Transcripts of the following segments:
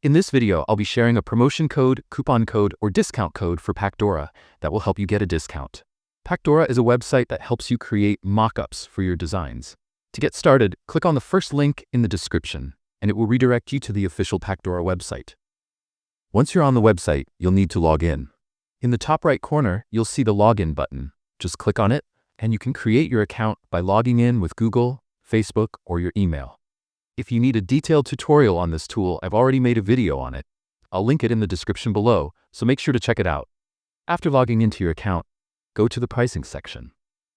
In this video, I'll be sharing a promotion code, coupon code, or discount code for Pacdora that will help you get a discount. Pacdora is a website that helps you create mock-ups for your designs. To get started, click on the first link in the description, and it will redirect you to the official Pacdora website. Once you're on the website, you'll need to log in. In the top right corner, you'll see the login button. Just click on it, and you can create your account by logging in with Google, Facebook, or your email. If you need a detailed tutorial on this tool, I've already made a video on it. I'll link it in the description below, so make sure to check it out. After logging into your account, go to the pricing section.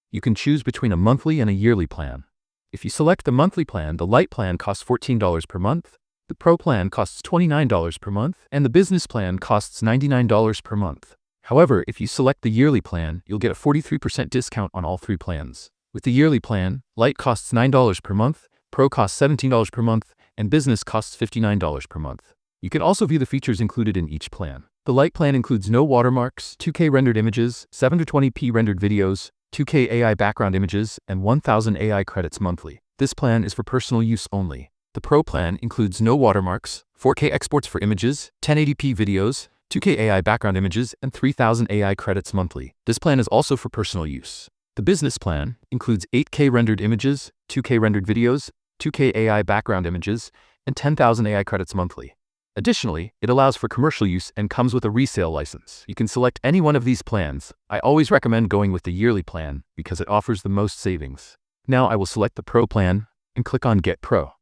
You can choose between a monthly and a yearly plan. If you select the monthly plan, the Lite plan costs $14 per month, the Pro plan costs $29 per month, and the Business plan costs $99 per month. However, if you select the yearly plan, you'll get a 43% discount on all three plans. With the yearly plan, Lite costs $9 per month, Pro costs $17 per month, and Business costs $59 per month. You can also view the features included in each plan. The Lite plan includes no watermarks, 2K rendered images, 720p rendered videos, 2K AI background images, and 1,000 AI credits monthly. This plan is for personal use only. The Pro plan includes no watermarks, 4K exports for images, 1080p videos, 2K AI background images, and 3,000 AI credits monthly. This plan is also for personal use. The Business plan includes 8K rendered images, 2K rendered videos, 2K AI background images, and 10,000 AI credits monthly. Additionally, it allows for commercial use and comes with a resale license. You can select any one of these plans. I always recommend going with the yearly plan because it offers the most savings. Now I will select the Pro plan and click on Get Pro.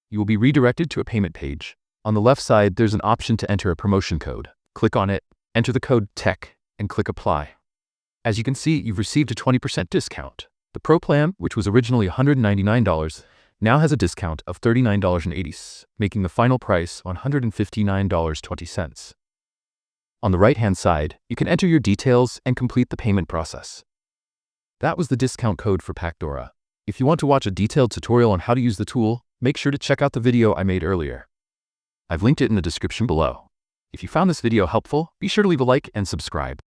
You will be redirected to a payment page. On the left side, there's an option to enter a promotion code. Click on it, enter the code TECH, and click Apply. As you can see, you've received a 20% discount. The Pro plan, which was originally $199, now has a discount of $39.80, making the final price $159.20. On the right-hand side, you can enter your details and complete the payment process. That was the discount code for Pacdora. If you want to watch a detailed tutorial on how to use the tool, make sure to check out the video I made earlier. I've linked it in the description below. If you found this video helpful, be sure to leave a like and subscribe.